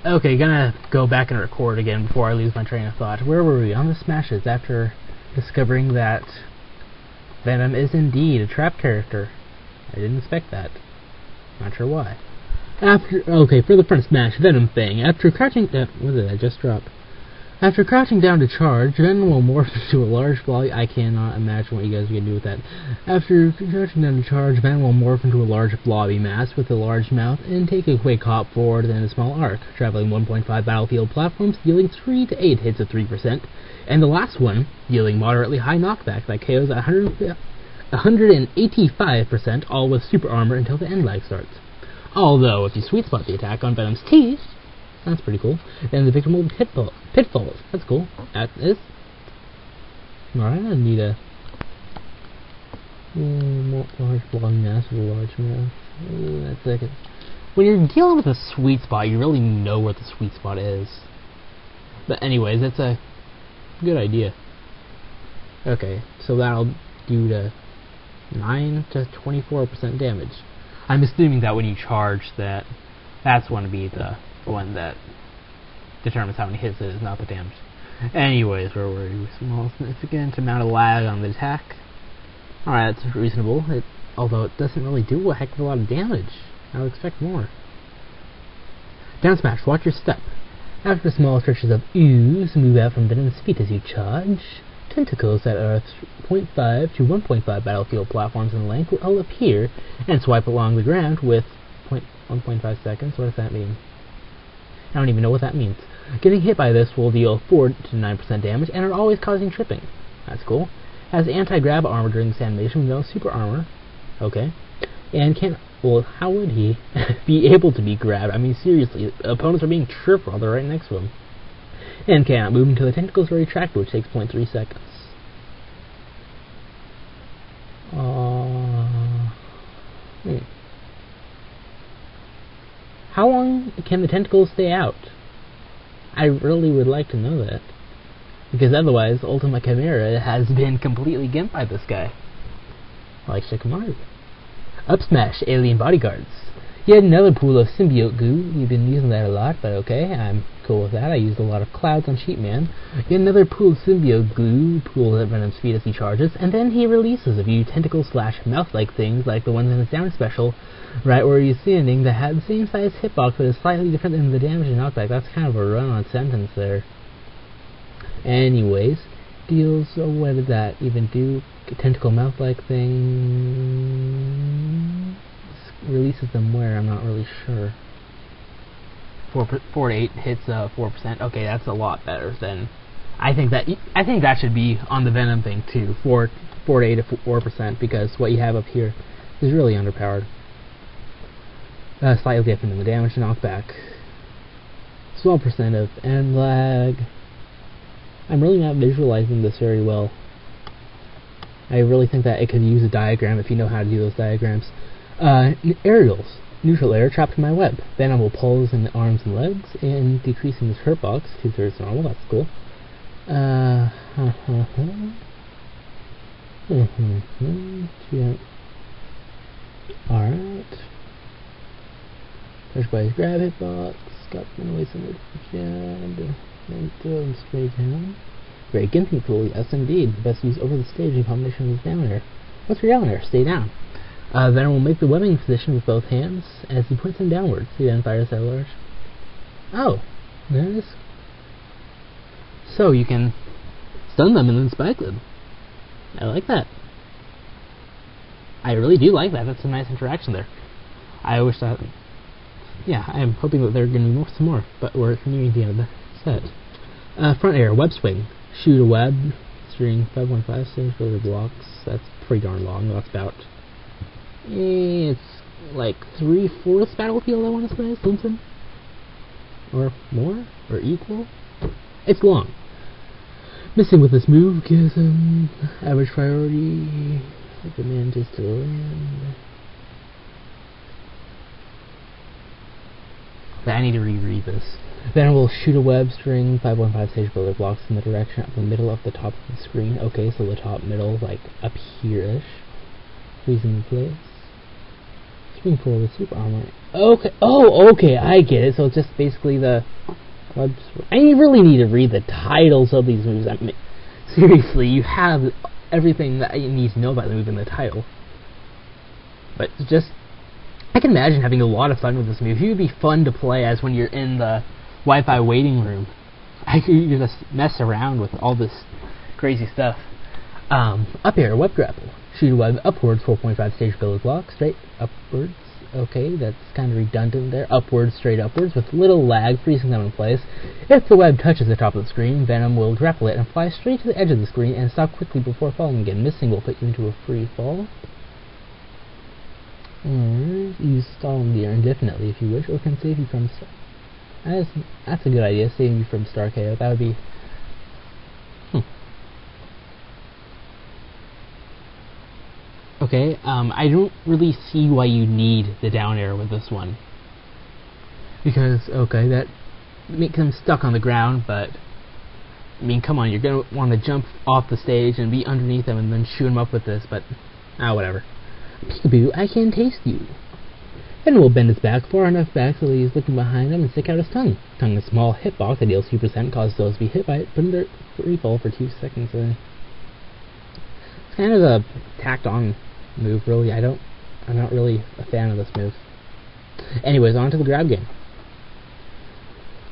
Okay, gonna go back and record again before I lose my train of thought. Where were we? On the smashes after discovering that Venom is indeed a trap character. I didn't expect that. Not sure why. Okay, for the front smash, Venom thing. After crouching down... What did I just drop? After crouching down to charge, Venom will morph into a large blob. I cannot imagine what you guys are going to do with that. After crouching down to charge, Venom will morph into a large blobby mass with a large mouth and take a quick hop forward and a small arc, traveling 1.5 battlefield platforms, yielding 3 to 8 hits of 3%, and the last one, yielding moderately high knockback that KOs at 185%, all with super armor until the end lag starts. Although, if you sweet spot the attack on Venom's teeth, that's pretty cool, then the victim will be pitfalls. That's cool. That is. Alright, I need a large blonde mass with a large mouth. That's second. When you're dealing with a sweet spot, you really know where the sweet spot is. But anyways, that's a good idea. Okay, so that'll do to 9 to 24% damage. I'm assuming that when you charge that, that's going to be the one that determines how many hits it is, not the damage. Anyways, where were we? Small significant amount of lag on the attack. Alright, that's reasonable. Although it doesn't really do a heck of a lot of damage. I would expect more. Down smash, watch your step. After small stretches of ooze move out from Venom's feet as you charge, tentacles that are 0.5 to 1.5 battlefield platforms in length will appear and swipe along the ground with 1.5 seconds. What does that mean? I don't even know what that means. Getting hit by this will deal 4 to 9% damage and are always causing tripping. That's cool. Has anti-grab armor during this animation with no super armor. Okay. And can't... Well, how would he be able to be grabbed? I mean, seriously, opponents are being tripped while they're right next to him. And cannot move until the tentacles are retracted, which takes 0.3 seconds. How long can the tentacles stay out? I really would like to know that. Because otherwise, Ultima Chimera has been completely gimped by this guy. Like Shikamaru. Up smash, alien bodyguards. Yet another pool of symbiote goo. You've been using that a lot, but okay, I'm cool with that. I used a lot of clouds on Sheepman. Yet another pool of symbiote glue pools at Venom's feet as he charges, and then he releases a few tentacle/mouth-like things like the ones in his down special, right where he's standing, that had the same size hitbox but is slightly different than the damage and knockback. That's kind of a run-on sentence there. Anyways, deals, what did that even do? A tentacle mouth-like thing... Releases them where? I'm not really sure. 4 to 8 hits 4%. Okay, that's a lot better than... I think that should be on the Venom thing too. 4 to 8 to 4%, because what you have up here is really underpowered. Slightly different than the damage and knockback. Small percent of end lag. I'm really not visualizing this very well. I really think that it could use a diagram if you know how to do those diagrams. Aerials. Neutral air trapped in my web. Venom will pulse in the arms and legs, and decreasing his hurt box, 2/3 normal, that's cool. Alright. Touched by his grab hitbox, got away some jab, and throw him straight down. Very gimpy tool, yes indeed. Best used over the stage in combination with down air. What's your down air? Stay down. Venom will make the webbing position with both hands as he puts them downwards. He then fires at large. Oh, there it is. So you can stun them and then spike them. I like that. I really do like that. That's a nice interaction there. I wish that... Yeah, I am hoping that there are going to be some more, but we're nearing the end of the set. Front air, web swing. Shoot a web, string 5.5 stage for the blocks. That's pretty darn long. That's about... It's like 3/4 battlefield, I want to say, something. Or more? Or equal? It's long. Missing with this move gives him average priority. If it manages to land. But I need to reread this. Then we'll shoot a web string 5.5 stage builder blocks in the direction of the middle of the top of the screen. Okay, so the top middle, like up here-ish. Freezing in place. Swing forward with super armor. Okay. Oh, okay. I get it. So it's just basically the I really need to read the titles of these moves. I mean, seriously, you have everything that you need to know about the move in the title. But just, I can imagine having a lot of fun with this move. He would be fun to play as when you're in the Wi-Fi waiting room. You just mess around with all this crazy stuff. Up air, web grapple. Shoot a web upwards, 4.5 stage build block. Straight upwards. Okay, that's kind of redundant there. Upwards, straight upwards, with little lag, freezing them in place. If the web touches the top of the screen, Venom will grapple it and fly straight to the edge of the screen and stop quickly before falling again. Missing will put you into a free fall. Or use stall in the air indefinitely if you wish, or can save you from... That's a good idea, saving you from star KO. That would be... Okay, I don't really see why you need the down air with this one. Because, okay, that makes them stuck on the ground, but... I mean, come on, you're going to want to jump off the stage and be underneath them and then shoot them up with this, but... whatever. Peekaboo, I can taste you. Venom will bend his back far enough back so that he's looking behind him and stick out his tongue. Tongue is a small hitbox that deals 2%, causes those to be hit by it, put in their free fall for 2 seconds. It's kind of a tacked on move, really. I'm not really a fan of this move. Anyways, on to the grab game.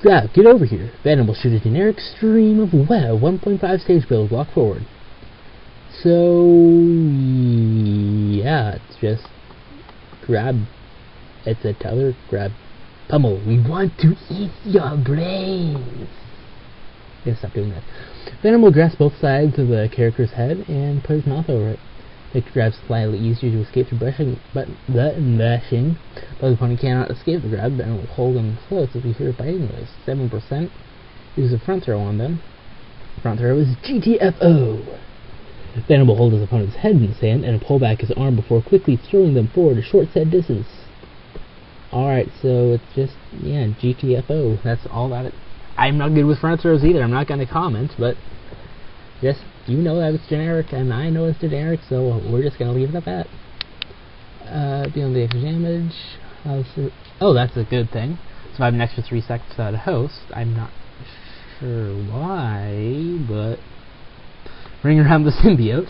Grab, get over here. Venom will shoot a generic stream of web, 1.5 stage build, block forward. So, yeah, it's just grab. It's a tether, grab, pummel. We want to eat your brains. I'm gonna stop doing that. Venom will grasp both sides of the character's head and put his mouth over it. It grabs slightly easier to escape through brushing, but the opponent cannot escape the grab. Venom will hold them close if we hear a biting noise. 7% use a front throw on them. Front throw is GTFO. Venom will hold his opponent's head in the sand and pull back his arm before quickly throwing them forward a short set distance. Alright, so it's just, yeah, GTFO. That's all that it... I'm not good with front throws either. I'm not going to comment, but just, you know that it's generic, and I know it's generic, so we're just going to leave it at that. Beyond the extra damage. Oh, that's a good thing. So I have an extra 3 seconds without a host. I'm not sure why, but... Ring around the symbiote.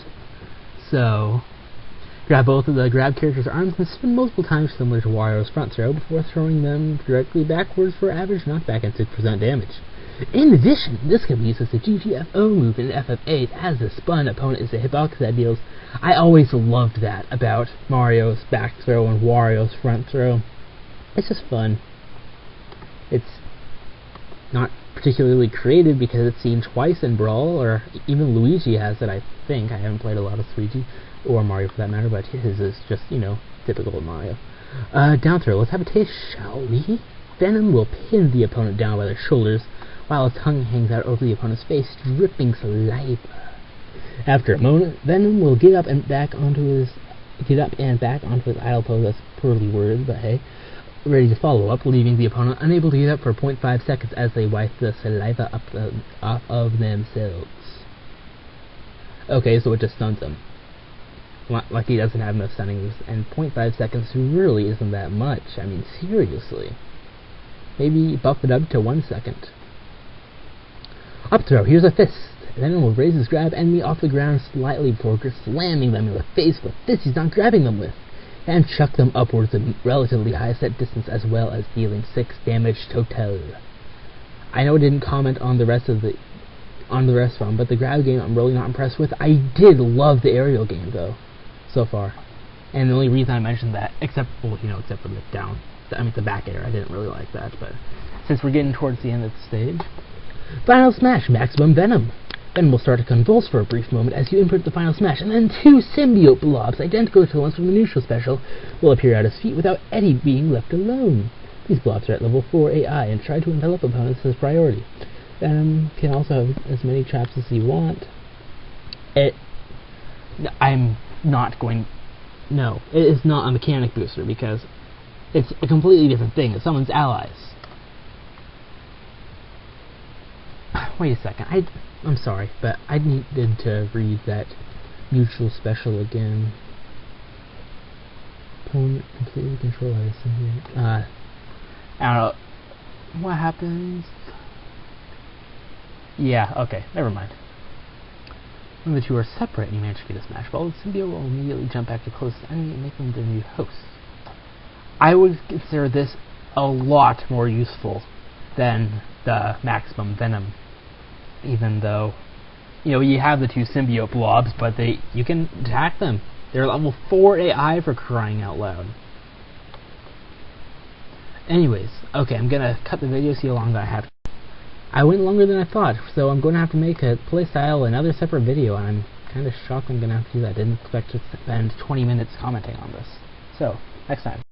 So, grab both of the grab character's arms and spin multiple times similar to Wario's front throw before throwing them directly backwards for average knockback and 6% damage. In addition, this can be used as a GTFO move in FF8 as the spun opponent is a hitbox that deals. I always loved that about Mario's back throw and Wario's front throw. It's just fun. It's not particularly creative because it's seen twice in Brawl, or even Luigi has it, I think. I haven't played a lot of Luigi, or Mario for that matter, but his is just, you know, typical of Mario. Down throw, let's have a taste, shall we? Venom will pin the opponent down by their shoulders, while his tongue hangs out over the opponent's face, dripping saliva. After a moment, Venom will get up and back onto his idle pose. That's poorly worded, but hey. Ready to follow up, leaving the opponent unable to get up for 0.5 seconds as they wipe the saliva off of themselves. Okay, so it just stuns him. Like he doesn't have enough stunning moves, and 0.5 seconds really isn't that much. I mean, seriously. Maybe buff it up to 1 second. Up throw, here's a fist. Venom will raise his grab enemy off the ground slightly before slamming them in the face with a fist he's not grabbing them with, and chuck them upwards a relatively high set distance as well as dealing 6 damage total. I know I didn't comment on the rest of them, but the grab game I'm really not impressed with. I did love the aerial game though, so far. And the only reason I mentioned that, except for the back air, I didn't really like that, but since we're getting towards the end of the stage. Final smash, maximum Venom. Venom will start to convulse for a brief moment as you input the final smash, and then 2 symbiote blobs, identical to the ones from the neutral special, will appear at his feet without Eddie being left alone. These blobs are at level 4 AI and try to envelop opponents as priority. Venom can also have as many traps as you want. It is not a mechanic booster because it's a completely different thing. It's someone's allies. Wait a second, I'm sorry, but I needed to read that neutral special again. Opponent completely controlled by the symbiote. I don't know what happens. Yeah, okay, never mind. When the two are separate and you manage to get a smash ball, the symbiote will immediately jump back to the closest enemy and make them their new host. I would consider this a lot more useful than the maximum Venom, even though, you know, you have the two symbiote blobs, but you can attack them. They're level 4 AI for crying out loud. Anyways, okay, I'm gonna cut the video, see how long that I have. I went longer than I thought, so I'm going to have to make a playstyle another separate video, and I'm kind of shocked I'm going to have to do that. I didn't expect to spend 20 minutes commenting on this. So, next time.